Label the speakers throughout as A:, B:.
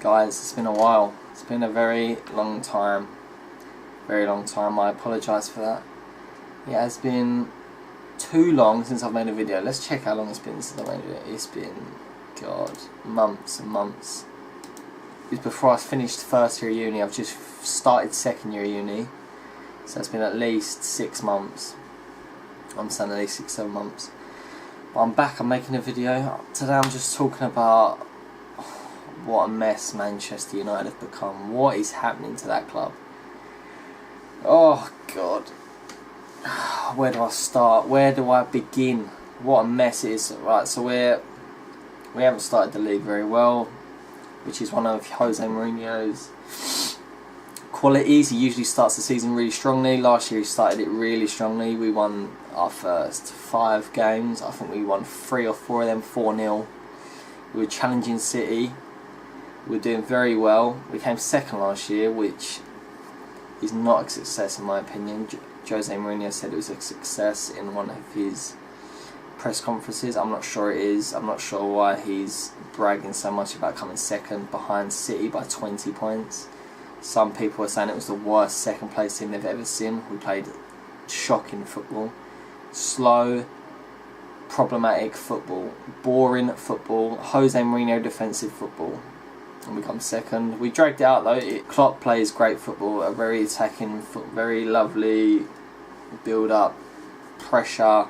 A: Guys, it's been a while. It's been a very long time. Very long time. I apologise for that. It has been too long since I've made a video. Let's check how long it's been since I made a video. It's been, God, months and months. It was before I finished first year of uni. I've just started second year of uni. So it's been at least 6 months. I'm saying at least 6-7 months. But I'm back, I'm making a video. Today I'm just talking about what a mess Manchester United have become. What is happening to that club? Oh God. Where do I start? Where do I begin? What a mess it is. Right, so we haven't started the league very well, which is one of Jose Mourinho's qualities. He usually starts the season really strongly. Last year he started it really strongly. We won our first 5 games. I think we won 3 or 4 of them 4-0. We were challenging City. We were doing very well. We came second last year, which is not a success in my opinion. Jose Mourinho said it was a success in one of his press conferences. I'm not sure it is. I'm not sure why he's bragging so much about coming second behind City by 20 points. Some people are saying it was the worst second place team they've ever seen. We played shocking football. Slow, problematic football. Boring football. Jose Mourinho defensive football. And we come second. We dragged it out though. Klopp plays great football, a very attacking, very lovely build up, pressure,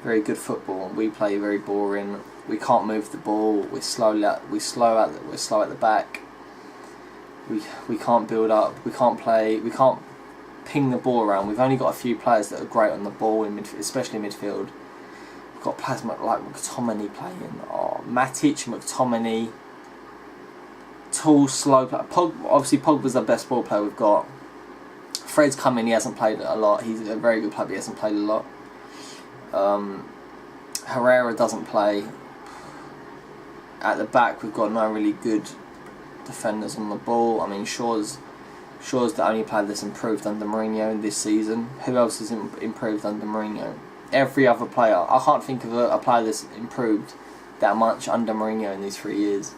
A: very good football. We play very boring. We can't move the ball. We're slow at the back. We can't build up. We can't play. We can't ping the ball around. We've only got a few players that are great on the ball in midfield, especially midfield. We've got players like McTominay playing. Oh, Matic, McTominay. Tall, slow player. Obviously Pogba's the best ball player we've got. Fred's come in, he hasn't played a lot. He's a very good player, but he hasn't played a lot. Herrera doesn't play. At the back we've got no really good defenders on the ball. I mean Shaw's the only player that's improved under Mourinho this season. Who else has improved under Mourinho? Every other player. I can't think of a player that's improved that much under Mourinho in these 3 years.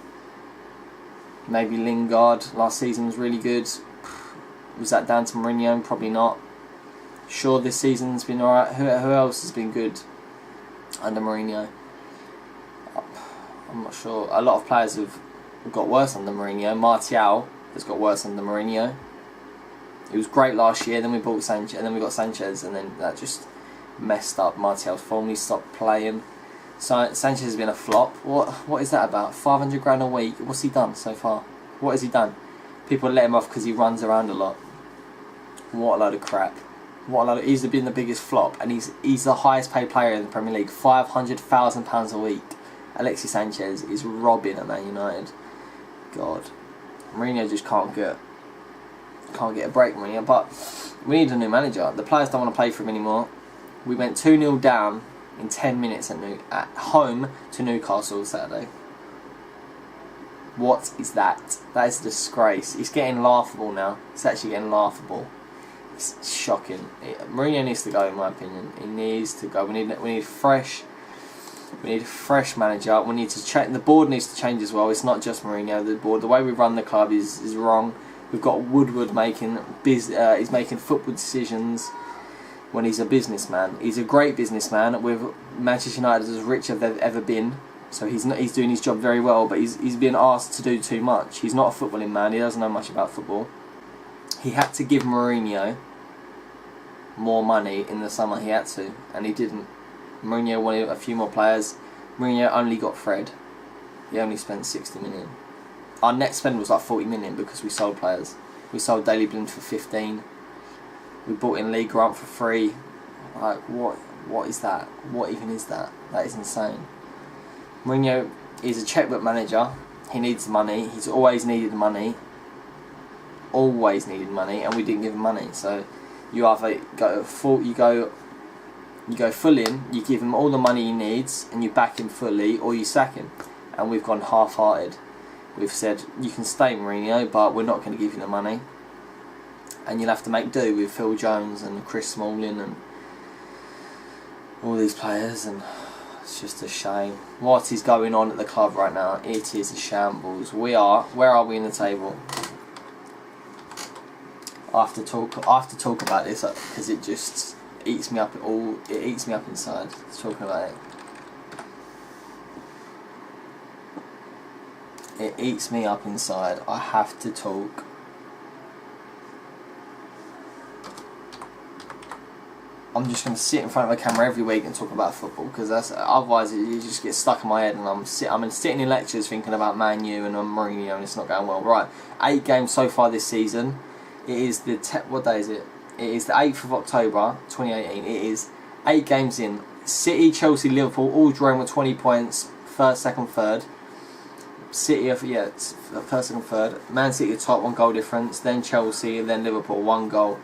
A: Maybe Lingard last season was really good. Was that down to Mourinho? Probably not. Shaw this season's been alright. Who else has been good under Mourinho? I'm not sure. A lot of players have got worse under Mourinho. Martial has got worse under Mourinho. He was great last year. Then we bought Sanchez, and then we got Sanchez, and then that just messed up Martial's form. He stopped playing. So Sanchez has been a flop. What is that about? 500 grand a week. What's he done so far? What has he done? People let him off because he runs around a lot. What a load of crap. He's been the biggest flop, and he's the highest paid player in the Premier League. £500,000 a week. Alexis Sanchez is robbing at Man United. God, Mourinho just can't get a break, Mourinho. But we need a new manager. The players don't want to play for him anymore. We went 2-0 down in 10 minutes at home to Newcastle Saturday. What is that? That is a disgrace. It's getting laughable now. It's actually getting laughable. It's shocking. Mourinho needs to go, in my opinion. He needs to go. We need a fresh manager. We need to change. The board needs to change as well. It's not just Mourinho. The board, the way we run the club is wrong. We've got Woodward making he's making football decisions when he's a businessman. He's a great businessman. With Manchester United as rich as they've ever been. So he's doing his job very well, but he's being asked to do too much. He's not a footballing man. He doesn't know much about football. He had to give Mourinho more money in the summer. He had to, and he didn't. Mourinho wanted a few more players. Mourinho only got Fred. He only spent 60 million. Our net spend was like 40 million because we sold players. We sold Daley Blind for 15. We bought in Lee Grant for 3. Like, what is that? What even is that? That is insane. Mourinho is a checkbook manager. He needs money. He's always needed money. Always needed money, and we didn't give him money. So you either go full in, you give him all the money he needs, and you back him fully, or you sack him. And we've gone half-hearted. We've said you can stay, Mourinho, but we're not going to give you the money. And you'll have to make do with Phil Jones and Chris Smalling and all these players, and It's just a shame. What is going on at the club right now? It is a shambles. Where are we in the table? I have to talk about this because it just eats me up it eats me up inside talking about it. It eats me up inside. I have to talk. I'm just going to sit in front of a camera every week and talk about football because otherwise it just gets stuck in my head and I'm sitting in lectures thinking about Man U and Mourinho and it's not going well. Right, 8 games so far this season. It is what day is it? It is the 8th of October 2018. It is 8 games in. City, Chelsea, Liverpool all drawing with 20 points. First, second, third. City, it's first, second, third. Man City top, 1 goal difference. Then Chelsea, then Liverpool, 1 goal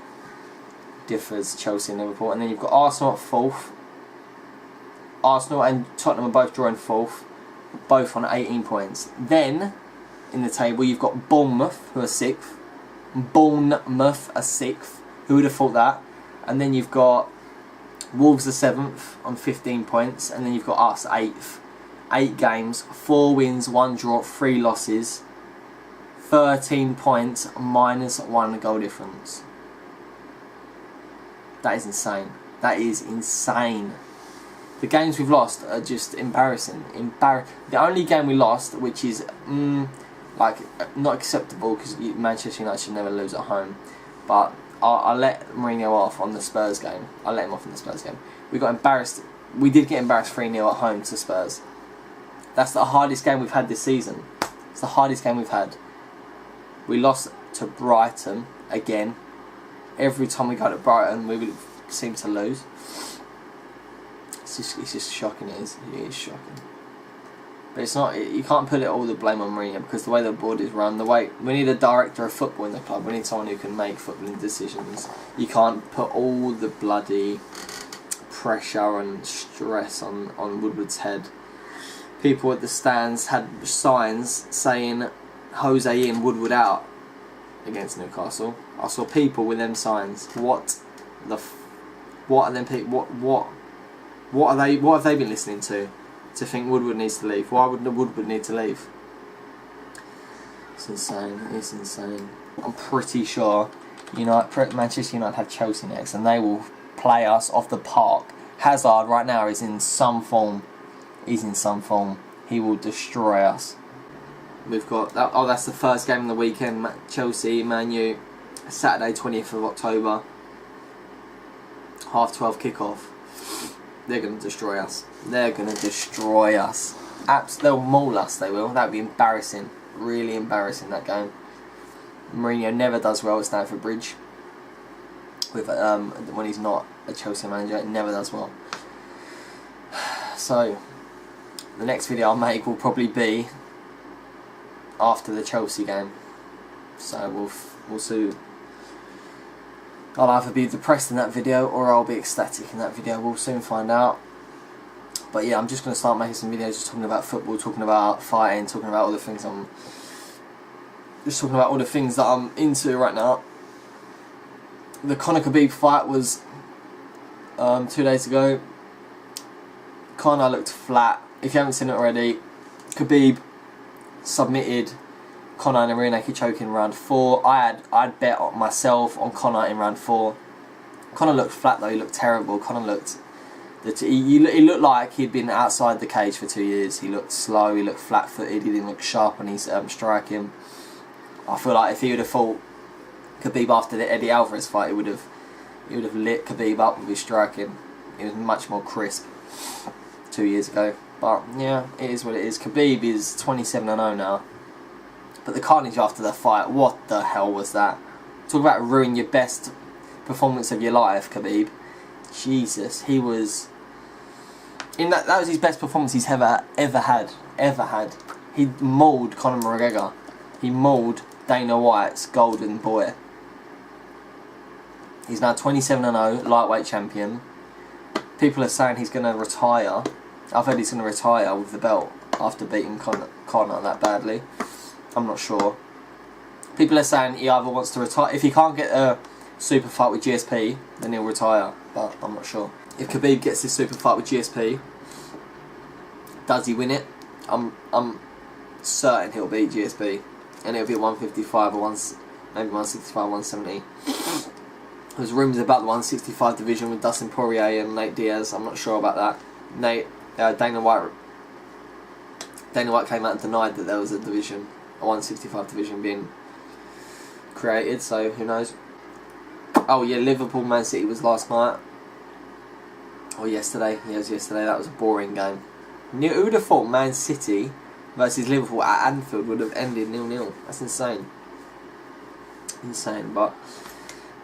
A: differs Chelsea and Liverpool, and then you've got Arsenal at 4th. Arsenal and Tottenham are both drawing 4th, both on 18 points. Then in the table you've got Bournemouth who are 6th. Bournemouth are 6th. Who would have thought that? And then you've got Wolves are 7th on 15 points, and then you've got us 8th. 8 games, 4 wins, 1 draw, 3 losses, 13 points, minus 1 goal difference. That is insane. That is insane. The games we've lost are just embarrassing. The only game we lost, which is not acceptable because Manchester United should never lose at home, but I let Mourinho off on the Spurs game. I let him off in the Spurs game. We got embarrassed. We did get embarrassed 3-0 at home to Spurs. That's the hardest game we've had this season. It's the hardest game we've had. We lost to Brighton again. Every time we go to Brighton, we would seem to lose. It's just shocking. It is shocking. But it's not. You can't put all the blame on Mourinho because the way the board is run, we need a director of football in the club. We need someone who can make footballing decisions. You can't put all the bloody pressure and stress on Woodward's head. People at the stands had signs saying Jose in, Woodward out against Newcastle. I saw people with them signs. What are them people? What have they been listening to think Woodward needs to leave? Why would Woodward need to leave? It's insane. It's insane. I'm pretty sure Manchester United have Chelsea next, and they will play us off the park. Hazard right now is in some form. He's in some form. He will destroy us. We've got that's the first game of the weekend. Chelsea, Man U, Saturday 20th of October. 12:30 kickoff. They're going to destroy us. They're going to destroy us. They'll maul us. They will. That would be embarrassing. Really embarrassing, that game. Mourinho never does well at Stamford Bridge. When he's not a Chelsea manager, he never does well. So the next video I'll make will probably be after the Chelsea game. So we'll see. I'll either be depressed in that video or I'll be ecstatic in that video. We'll soon find out. But yeah, I'm just going to start making some videos just talking about football, talking about fighting, talking about all the things that I'm into right now. The Conor Khabib fight was 2 days ago. Conor looked flat. If you haven't seen it already, Khabib submitted Conor in a rear naked choke in round 4. I'd bet myself on Conor in round 4. Conor looked flat though. He looked terrible. Conor looked. He looked like he'd been outside the cage for 2 years. He looked slow. He looked flat-footed. He didn't look sharp when he's striking. I feel like if he would have fought Khabib after the Eddie Alvarez fight, he would have lit Khabib up with his striking. He was much more crisp 2 years ago. But yeah, it is what it is. Khabib is 27-0 now. But the carnage after the fight, what the hell was that? Talk about ruining your best performance of your life, Khabib. Jesus, he was in that was his best performance he's ever had. He mauled Conor McGregor. He mauled Dana White's golden boy. He's now 27-0, lightweight champion. People are saying he's going to retire. I've heard he's going to retire with the belt after beating Conor that badly. I'm not sure. People are saying he either wants to retire. If he can't get a super fight with GSP, then he'll retire. But I'm not sure. If Khabib gets this super fight with GSP, Does he win it? I'm certain he'll beat GSP, and it'll be 155 or maybe 165, 170. There's rumours about the 165 division with Dustin Poirier and Nate Diaz. I'm not sure about that. Dana White came out and denied that there was a 165 division being created, so who knows. Oh yeah, Liverpool Man City was last night. Or yesterday. Yeah, it was yesterday. That was a boring game. Who would have thought Man City versus Liverpool at Anfield would have ended 0-0? That's insane. Insane, but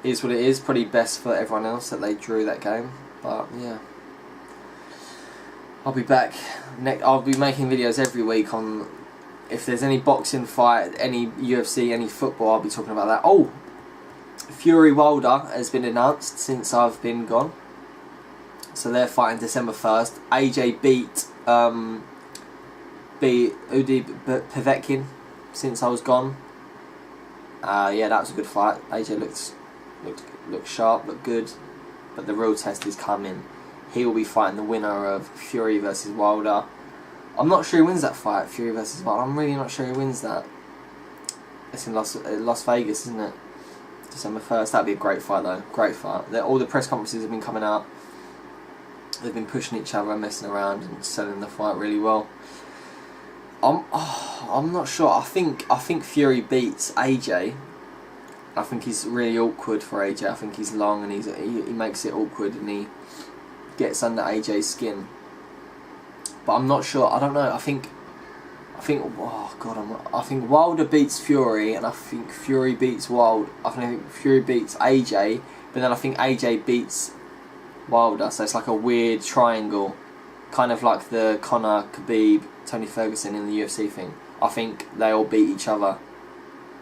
A: it is what it is. Probably best for everyone else that they drew that game. But yeah, I'll be back. I'll be making videos every week on if there's any boxing fight, any UFC, any football. I'll be talking about that. Oh, Fury Wilder has been announced since I've been gone. So they're fighting December 1st. AJ beat Udi Povetkin since I was gone. Yeah, that was a good fight. AJ looked sharp, looked good, but the real test is coming. He will be fighting the winner of Fury versus Wilder. I'm not sure he wins that fight, Fury versus Wilder. I'm really not sure he wins that. It's in Las Vegas, isn't it? December 1st. That'd be a great fight though. Great fight. All the press conferences have been coming out. They've been pushing each other, messing around, and selling the fight really well. I'm not sure. I think Fury beats AJ. I think he's really awkward for AJ. I think he's long and he makes it awkward and he gets under AJ's skin. But I'm not sure. I don't know. I think oh god, I think Wilder beats Fury, and I think Fury beats Wilder. I think Fury beats AJ, but then I think AJ beats Wilder. So it's like a weird triangle, kind of like the Conor, Khabib, Tony Ferguson in the UFC thing. I think they all beat each other.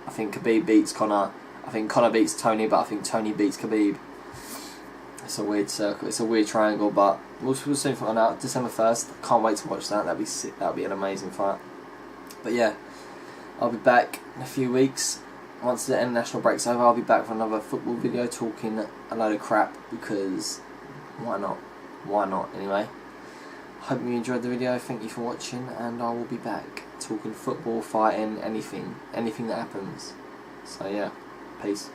A: I think Khabib beats Conor. I think Conor beats Tony, but I think Tony beats Khabib. It's a weird circle. It's a weird triangle, but we'll soon find out. December 1st. Can't wait to watch that. That'd be sick. That'd be an amazing fight. But yeah, I'll be back in a few weeks. Once the international break's over, I'll be back for another football video talking a load of crap, because why not? Why not, anyway. Hope you enjoyed the video. Thank you for watching, and I will be back talking football, fighting, anything that happens. So yeah, peace.